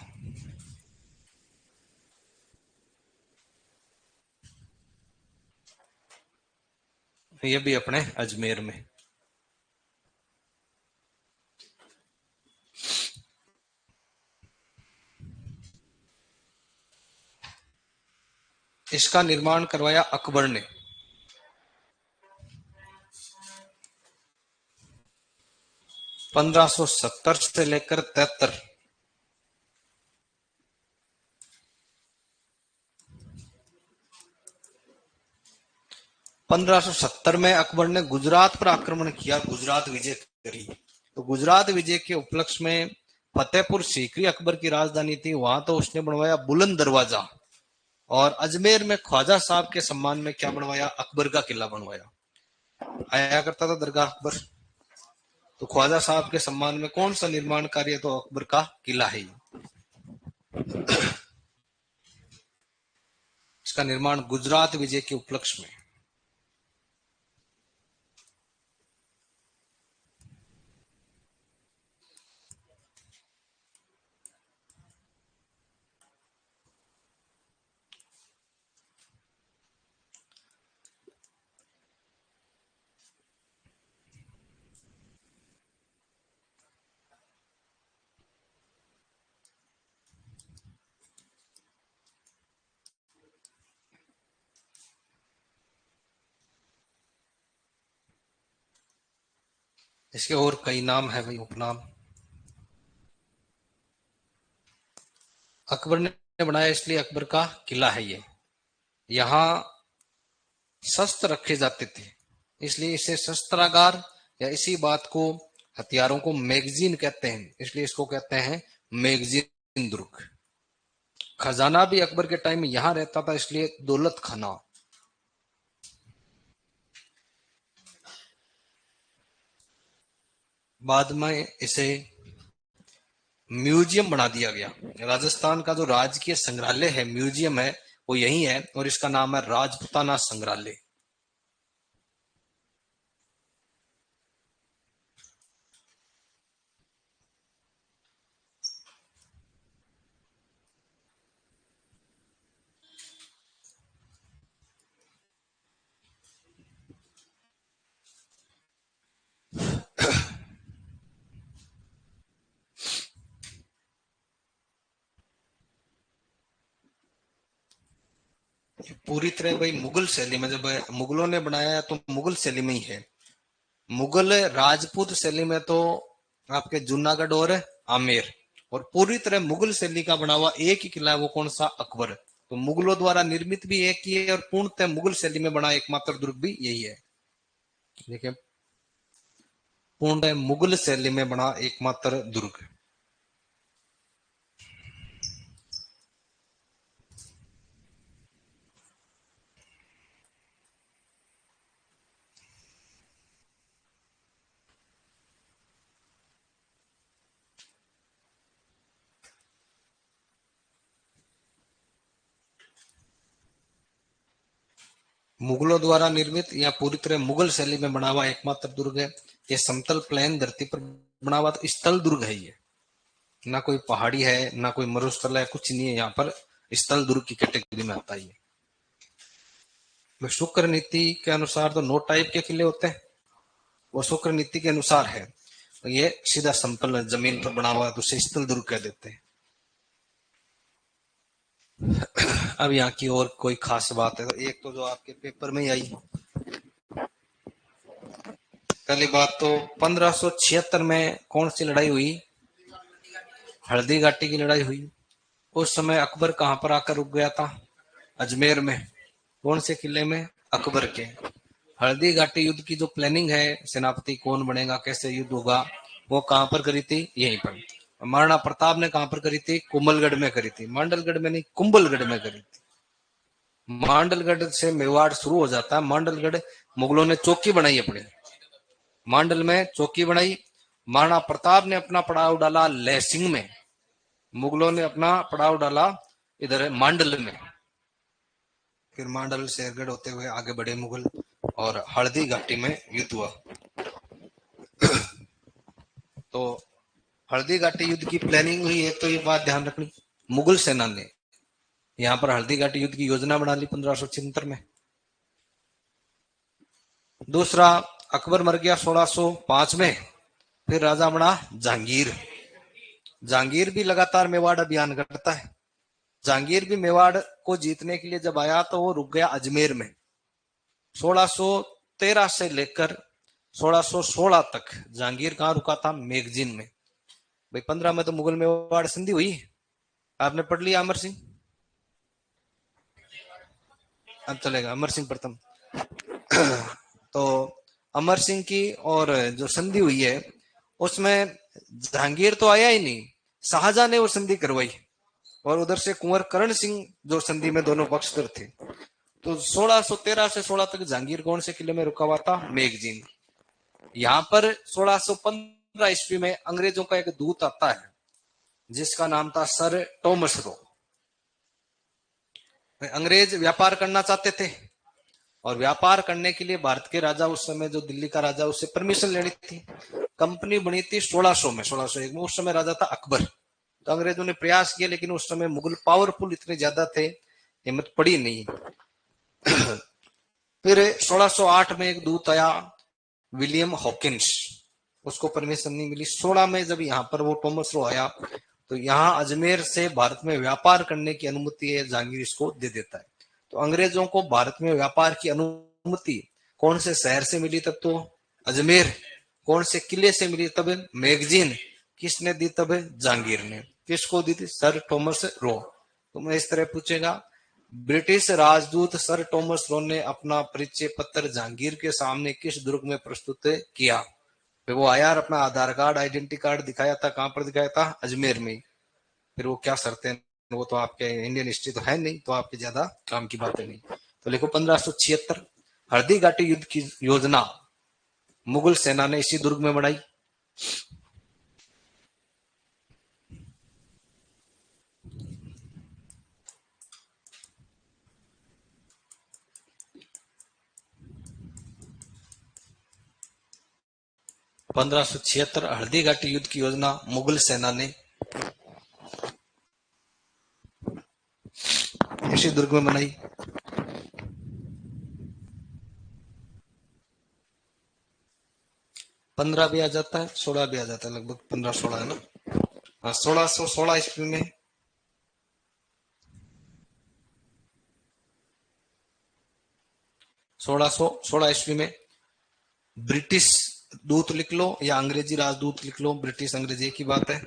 ये भी अपने अजमेर में। इसका निर्माण करवाया अकबर ने। 1570 से लेकर 73। 1570 में अकबर ने गुजरात पर आक्रमण किया, गुजरात विजय करी। तो गुजरात विजय के उपलक्ष्य में फतेहपुर सीकरी अकबर की राजधानी थी, वहां तो उसने बनवाया बुलंद दरवाजा। और अजमेर में ख्वाजा साहब के सम्मान में क्या बनवाया, अकबर का किला बनवाया। आया करता था दरगाह अकबर। तो ख्वाजा साहब के सम्मान में कौन सा निर्माण कार्य, तो अकबर का किला है। इसका निर्माण गुजरात विजय के उपलक्ष्य में। इसके और कई नाम है भाई, उपनाम। अकबर ने बनाया इसलिए अकबर का किला है ये। यहां शस्त्र रखे जाते थे, इसलिए इसे शस्त्रागार, या इसी बात को, हथियारों को मैगजीन कहते हैं, इसलिए इसको कहते हैं मैगजीन दुर्ग। खजाना भी अकबर के टाइम में यहां रहता था, इसलिए दौलत खाना। बाद में इसे म्यूजियम बना दिया गया। राजस्थान का जो राजकीय संग्रहालय है, म्यूजियम है, वो यही है, और इसका नाम है राजपुताना संग्रहालय। पूरी तरह भाई मुगल शैली में, जब मुगलों ने बनाया तो मुगल शैली में ही है। मुगल राजपूत शैली में तो आपके जूनागढ़ और आमेर, और पूरी तरह मुगल शैली का बना हुआ एक ही किला है, वो कौन सा, अकबर। तो मुगलों द्वारा निर्मित भी एक ही है, और पूर्णतः मुगल शैली में बना एकमात्र दुर्ग भी यही है। देखिए, पूर्णतः मुगल शैली में बना एकमात्र दुर्ग। मुगलों द्वारा निर्मित या पूरी तरह मुगल शैली में बना हुआ एकमात्र दुर्ग है। ये समतल प्लेन धरती पर बना हुआ तो स्थल दुर्ग है ये, ना कोई पहाड़ी है, ना कोई मरुस्थल है, कुछ नहीं है। यहाँ पर स्थल दुर्ग की कैटेगरी में आता है। शुक्र नीति के अनुसार तो 9 टाइप के किले होते हैं, वो शुक्र नीति के अनुसार है। तो ये सीधा समतल जमीन पर बना हुआ है, तो उसे स्थल दुर्ग कह देते हैं। अब यहाँ की और कोई खास बात है तो एक तो जो आपके पेपर में ही आई, पहली बात तो 1576 में कौन सी लड़ाई हुई, हल्दी घाटी की लड़ाई हुई। उस समय अकबर कहां पर आकर रुक गया था, अजमेर में। कौन से किले में, अकबर के। हल्दी घाटी युद्ध की जो प्लानिंग है, सेनापति कौन बनेगा, कैसे युद्ध होगा, वो कहां पर करी थी, यहीं पर। महाराणा प्रताप ने कहां पर करी थी, कुंभलगढ़ में करी थी, मांडलगढ़ में नहीं, कुंभलगढ़ में करी थी। मांडलगढ़ से मेवाड़ शुरू हो जाता है। मांडलगढ़ मुगलों ने चौकी बनाई अपनी, मांडल में चौकी बनाई। महाराणा प्रताप ने अपना पड़ाव डाला लहसिंग में, मुगलों ने अपना पड़ाव डाला इधर मांडल में। फिर मांडल शेरगढ़ होते हुए आगे बढ़े मुगल, और हल्दी घाटी में युद्ध हुआ। तो हल्दी घाटी युद्ध की प्लानिंग हुई है, तो ये बात ध्यान रखनी, मुगल सेना ने यहाँ पर हल्दी घाटी युद्ध की योजना बना ली 1576 में। दूसरा, अकबर मर गया 1605 में, फिर राजा बना जहांगीर। जहांगीर भी लगातार मेवाड़ अभियान करता है। जहांगीर भी मेवाड़ को जीतने के लिए जब आया तो वो रुक गया अजमेर में। 1613 से लेकर 1616 तक जहांगीर कहां रुका था, मैगजीन में। भाई 15 में तो मुगल मेवाड़ संधि हुई, आपने पढ़ लिया अमर सिंह, अब चलेगा अमर सिंह प्रथम। तो अमर सिंह की और जो संधि हुई है उसमें जहांगीर तो आया ही नहीं, शाहजहां ने वो संधि करवाई, और उधर से कुंवर करण सिंह जो संधि में दोनों पक्षधर थे। तो 1613 से 16 तक जहांगीर कौन से किले में रुका हुआ था, मैगजीन। यहाँ पर 1615 ईस्वी में अंग्रेजों का एक दूत आता है जिसका नाम था सर टॉमस रो। अंग्रेज व्यापार करना चाहते थे और व्यापार करने के लिए भारत के राजा, उस समय जो दिल्ली का राजा, उससे परमिशन लेनी थी। कंपनी बनी थी 1600 में, 1601 में। उस समय राजा था अकबर। तो अंग्रेजों ने प्रयास किया, लेकिन उस समय मुगल पावरफुल इतने ज्यादा थे, हिम्मत पड़ी नहीं। फिर 1608 में एक दूत आया, विलियम हॉकिंस, उसको परमिशन नहीं मिली। 16 में जब यहाँ पर वो टॉमस रो आया तो यहाँ अजमेर से भारत में व्यापार करने की अनुमति है, जहांगीर इसको दे देता है। तो अंग्रेजों को भारत में व्यापार की अनुमति कौन से शहर से मिली? तब तो अजमेर। कौन से किले से मिली? तब मैगजीन। किसने दी? तब जहांगीर ने। किसको दी थी? Sir Thomas Roe. तो मैं इस तरह पूछेगा, ब्रिटिश राजदूत सर टॉमस रो ने अपना परिचय पत्र जहांगीर के सामने किस दुर्ग में प्रस्तुत किया? फिर वो आया और अपना आधार कार्ड, आइडेंटिटी कार्ड दिखाया था। कहां पर दिखाया था? अजमेर में। फिर वो क्या शर्तें, वो तो आपके इंडियन हिस्ट्री तो है नहीं, तो आपके ज्यादा काम की बातें नहीं। तो लिखो 1576 हल्दी घाटी युद्ध की योजना मुगल सेना ने इसी दुर्ग में बनाई। पंद्रह सौ छिहत्तर हल्दी घाटी युद्ध की योजना मुगल सेना ने इसी दुर्ग में बनाई। 15 भी आ जाता है, 16 भी आ जाता है, लगभग 15-16 है ना। हाँ, 1616 ईस्वी में 1616 ईस्वी में ब्रिटिश दूत लिख लो या अंग्रेजी राजदूत लिख लो, ब्रिटिश अंग्रेजी एक ही बात है।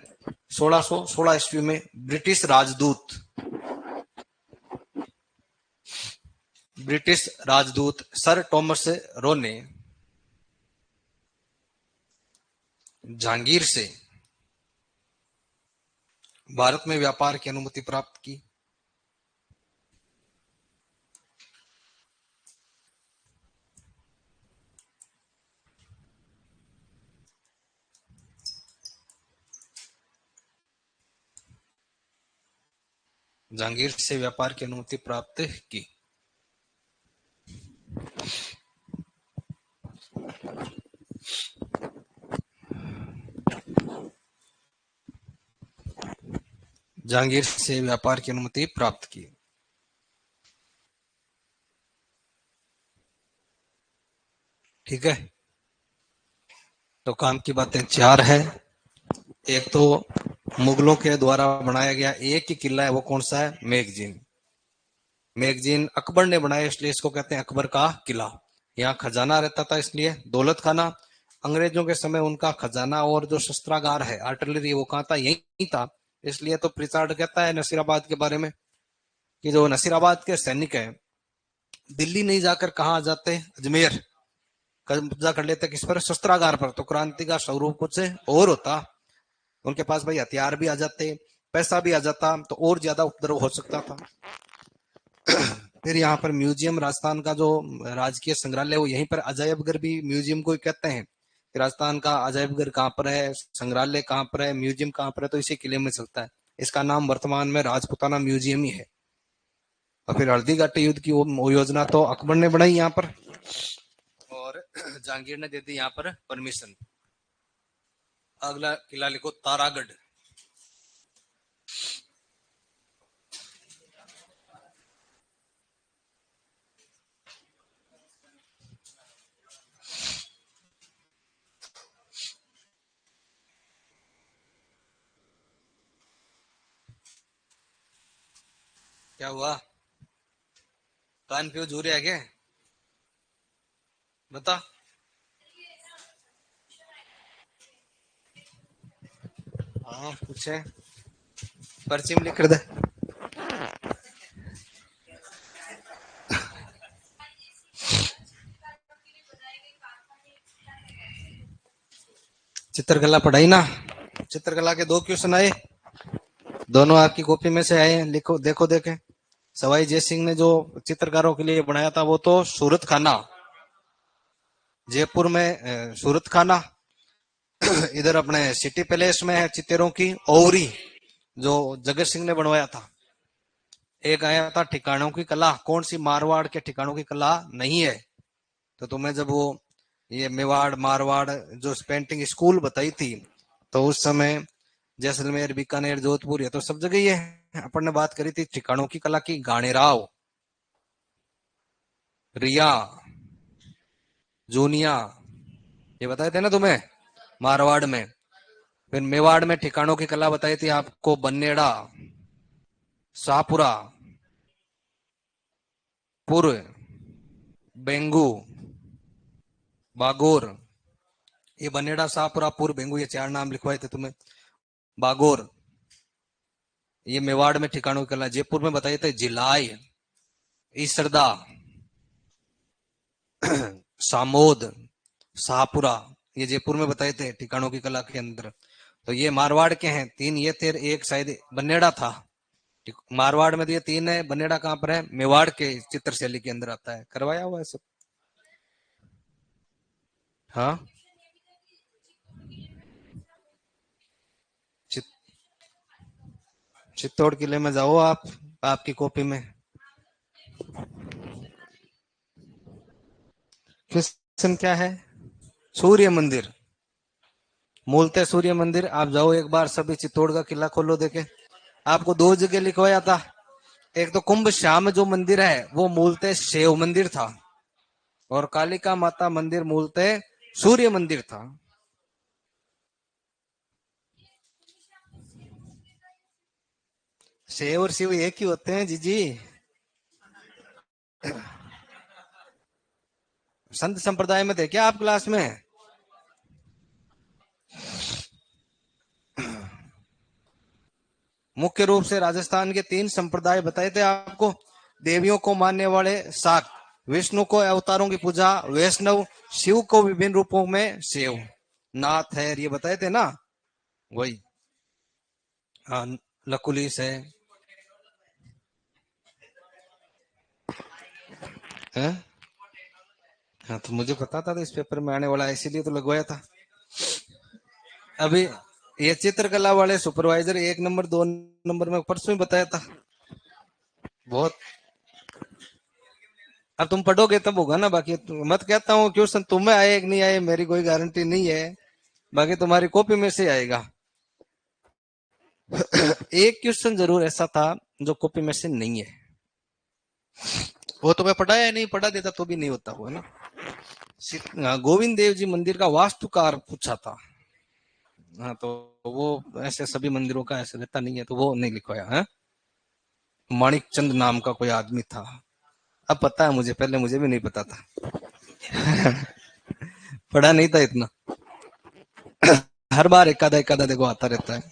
1616 ईस्वी में ब्रिटिश राजदूत सर टॉमस रो ने जहांगीर से भारत में व्यापार की अनुमति प्राप्त की। जहांगीर से व्यापार की अनुमति प्राप्त की। जहांगीर से व्यापार की अनुमति प्राप्त की। ठीक है, तो काम की बातें 4 है। एक तो मुगलों के द्वारा बनाया गया एक ही किला है, वो कौन सा है? मैगजीन। मैगजीन अकबर ने बनाया, इसलिए इसको कहते हैं अकबर का किला। यहाँ खजाना रहता था, इसलिए दौलत खाना। अंग्रेजों के समय उनका खजाना और जो शस्त्रागार है, आर्टिलरी, वो कहाँ था? यही था। इसलिए तो प्रिसार्ड कहता है नसीराबाद के बारे में कि जो नसीराबाद के सैनिक हैं, दिल्ली नहीं जाकर कहाँ आ जाते? अजमेर। कब्जा कर लेते किस पर? शस्त्रागार पर। तो क्रांति का स्वरूप कुछ और होता। उनके पास भाई हथियार भी आ जाते, पैसा भी आ जाता, तो और ज्यादा उपद्रव हो सकता था। फिर यहाँ पर म्यूजियम, राजस्थान का जो राजकीय संग्रहालय, वो यहीं पर, अजायबघर भी म्यूजियम को कहते हैं। राजस्थान का अजायबघर कहाँ पर है, संग्रहालय कहाँ पर है, म्यूजियम कहाँ पर है? तो इसी किले में चलता है। इसका नाम वर्तमान में राजपुताना म्यूजियम ही है। और फिर हल्दी घाटी युद्ध की वो योजना तो अकबर ने बनाई यहाँ पर, और जहांगीर ने दे दी यहाँ पर परमिशन। अगला किला लिखो तारागढ़। क्या हुआ? कंफ्यूज हो रहा है क्या? बता। हाँ पूछे, पर्ची में लिख कर दे। चित्रकला पढ़ाई ना, चित्रकला के 2 क्वेश्चन आए, दोनों आपकी कॉपी में से आए। लिखो, देखो देखे। सवाई जय सिंह ने जो चित्रकारों के लिए बनाया था, वो तो सूरत खाना। जयपुर में सूरत खाना, इधर अपने सिटी पैलेस में है चितेरों की ओवरी, जो जगत सिंह ने बनवाया था। एक आया था ठिकानों की कला, कौन सी मारवाड़ के ठिकानों की कला नहीं है। तो तुम्हें जब वो ये मेवाड़ मारवाड़ जो पेंटिंग स्कूल बताई थी, तो उस समय जैसलमेर बीकानेर जोधपुर ये तो सब जगह ही है। अपन ने बात करी थी ठिकानों की कला की, गाणेराव, रिया, जूनिया, ये बताए थे ना तुम्हें मारवाड़ में। फिर मेवाड़ में ठिकानों की कला बताई थी आपको, बन्नेड़ा, शाहपुरा, पुर, बेंगू, बागोर। ये बनेड़ा, शाहपुरा, पुर, बेंगू, ये चार नाम लिखवाए थे तुम्हें। बागोर, ये मेवाड़ में ठिकानों की कला। जयपुर में बताए थे जिलाई, ईसरदा, सामोद, शाहपुरा, ये जयपुर में बताए थे ठिकानों की कला के अंदर। तो ये मारवाड़ के हैं तीन, ये थे एक शायद बनेड़ा था। मारवाड़ में तो ये तीन है, बनेड़ा कहां पर है, मेवाड़ के चित्रशैली के अंदर आता है। करवाया हुआ है सब। हाँ, चित, चित्तौड़ किले में जाओ आप, आपकी कॉपी में क्वेश्चन क्या है, सूर्य मंदिर, मूलतः सूर्य मंदिर। आप जाओ एक बार, सभी चित्तौड़ का किला खोलो देखे। आपको दो जगह लिखवाया था, एक तो कुंभ श्याम जो मंदिर है वो मूलतः शिव मंदिर था, और कालिका माता मंदिर मूलतः सूर्य मंदिर था। शिव और शिव एक ही होते हैं जीजी। संत संप्रदाय में थे क्या आप क्लास में? मुख्य रूप से राजस्थान के तीन संप्रदाय बताए थे आपको। देवियों को मानने वाले शाक्त, विष्णु को अवतारों की पूजा वैष्णव, शिव को विभिन्न रूपों में शिव, नाथ है, ये बताए थे ना, वही। हाँ, लकुलिस है? हाँ, तो मुझे पता था इस पेपर में आने वाला है, इसीलिए तो लगवाया था। अभी ये चित्रकला वाले सुपरवाइजर 1 नंबर 2 नंबर में परसों ही बताया था। बहुत, अब तुम पढ़ोगे तब होगा ना, बाकी मत कहता हूँ क्वेश्चन तुम्हें आए कि नहीं आए मेरी कोई गारंटी नहीं है, बाकी तुम्हारी कॉपी में से आएगा। एक क्वेश्चन जरूर ऐसा था जो कॉपी में से नहीं है, वो तुम्हें पढ़ाया नहीं, पढ़ा देता तो भी नहीं होता हुआ ना। गोविंद देव जी मंदिर का वास्तुकार पूछा था। हाँ, तो वो ऐसे सभी मंदिरों का ऐसे रहता नहीं है, तो वो नहीं लिखवाया है। माणिक चंद नाम का कोई आदमी था, अब पता है मुझे, पहले मुझे भी नहीं पता था। पढ़ा नहीं था इतना, हर बार एकादा एकादा देखो आता रहता है।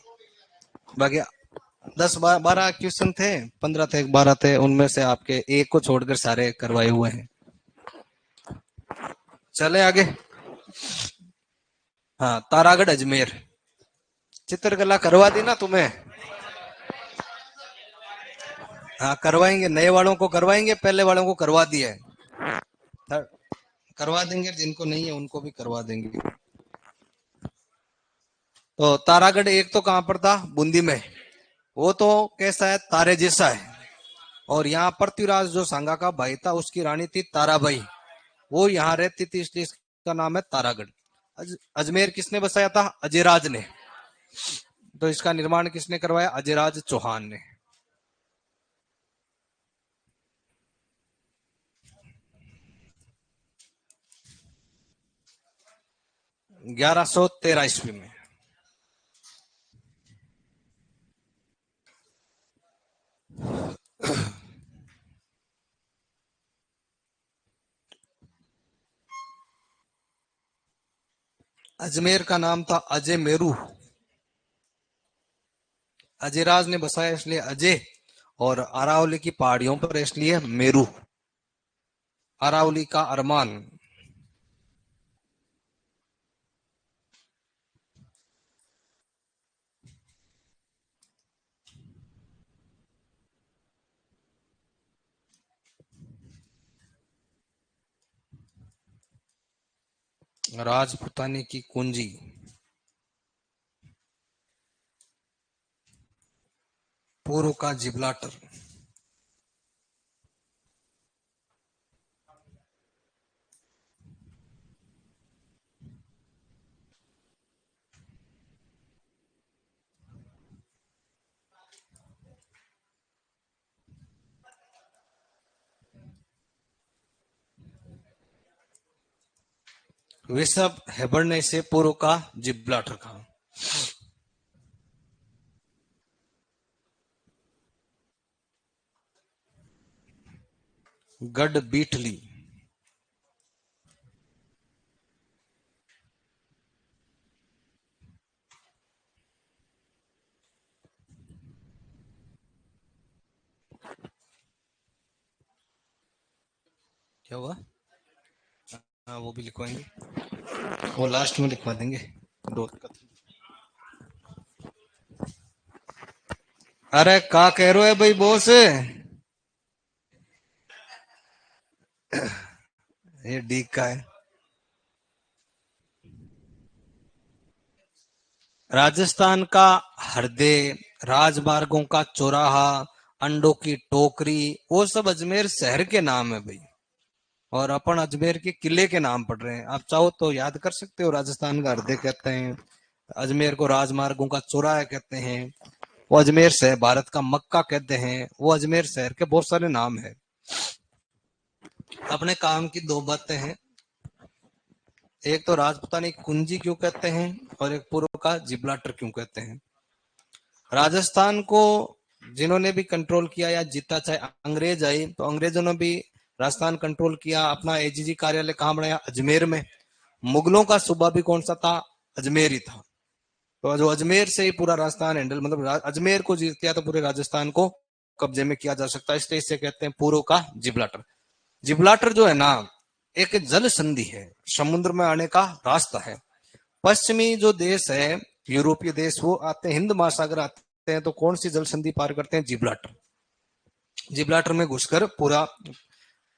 बाकी 10 12 क्वेश्चन थे, 15 थे, 12 थे, उनमें से आपके एक को छोड़कर सारे करवाए हुए हैं। चले आगे। हाँ, तारागढ़ अजमेर, चित्रकला करवा दी ना तुम्हें? हाँ, करवाएंगे, नए वालों को करवाएंगे, पहले वालों को करवा दिया है, करवा देंगे, जिनको नहीं है उनको भी करवा देंगे। तो तारागढ़ एक तो कहां पर था, बूंदी में, वो तो कैसा है, तारे जैसा है। और यहाँ पृथ्वीराज जो सांगा का भाई था, उसकी रानी थी ताराबाई, वो यहाँ रहती थी, इसलिए इसका नाम है तारागढ़। अजमेर किसने बसाया था, अजयराज ने। तो इसका निर्माण किसने करवाया, अजयराज चौहान ने। 1113 ईस्वी में। अजमेर का नाम था अजय मेरू, अजयराज ने बसाया इसलिए अजय, और अरावली की पहाड़ियों पर इसलिए मेरू, अरावली का अरमान। राजपुतानी की कुंजी। पूर्व का जिब्राल्टर। विशब हेबर ने इसे पूर्व का जिब्राल्टर कहा। गड बीटली। क्या हुआ? हाँ वो भी लिखवाएंगे, वो लास्ट में लिखवा देंगे। दो। अरे का कह रहे हो भाई बॉस? ये डी का है। राजस्थान का हृदय, राजमार्गों का चौराहा, अंडों की टोकरी, वो सब अजमेर शहर के नाम है भाई। और अपन अजमेर के किले के नाम पढ़ रहे हैं। आप चाहो तो याद कर सकते हो। राजस्थान का हृदय कहते हैं, अजमेर को राजमार्गों का चौराहा कहते हैं, वो अजमेर शहर भारत का मक्का कहते हैं। वो अजमेर शहर के बहुत सारे नाम है। अपने काम की दो बातें हैं, एक तो राजपूतानी कुंजी क्यों कहते हैं और एक पूर्व का जिब्राल्टर क्यों कहते हैं। राजस्थान को जिन्होंने भी कंट्रोल किया या जीता, चाहे अंग्रेज आए तो अंग्रेजों ने भी राजस्थान कंट्रोल किया। अपना एजीजी कार्यालय कहाँ बनाया? अजमेर में। मुगलों का सूबा भी कौन सा था? अजमेर ही था। तो जो अजमेर से ही पूरा राजस्थान हैंडल, मतलब अजमेर को जीत किया तो पूरे राजस्थान को कब्जे में किया जा सकता है। इसलिए इसे कहते हैं पूर्व का जिब्राल्टर। जिब्राल्टर जो है ना, एक जल संधि है, समुद्र में आने का रास्ता है। पश्चिमी जो देश है, यूरोपीय देश, वो आते हैं हिंद महासागर आते हैं तो कौन सी जल संधि पार करते हैं? जिब्राल्टर। जिब्राल्टर में घुसकर पूरा,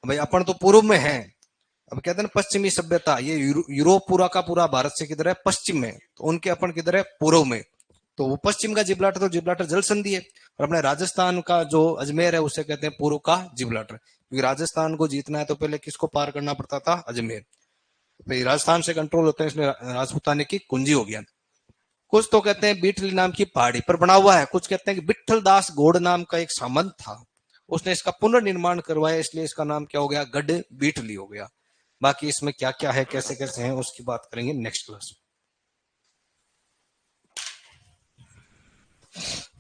भाई अपन तो पूर्व में है। अब कहते हैं ना पश्चिमी सभ्यता, ये यूरोप पूरा का पूरा भारत से किधर है? पश्चिम में। तो उनके अपन किधर है? पूर्व में। तो वो पश्चिम का जिब्राल्टर, तो जिब्राल्टर जल संधि है। और अपने राजस्थान का जो अजमेर है उसे कहते हैं पूर्व का जिब्राल्टर, क्योंकि राजस्थान को जीतना है तो पहले किसको पार करना पड़ता था? अजमेर। भाई राजस्थान से कंट्रोल होता है, इसलिए राजपूताने की कुंजी हो गया। कुछ तो कहते हैं बीटली नाम की पहाड़ी पर बना हुआ है, कुछ कहते हैं कि विठल दास गौड़ नाम का एक सामंत था, उसने इसका पुनर्निर्माण करवाया, इसलिए इसका नाम क्या हो गया? गढ़ बीटली हो गया। बाकी इसमें क्या क्या है, कैसे कैसे है, उसकी बात करेंगे नेक्स्ट क्लास में।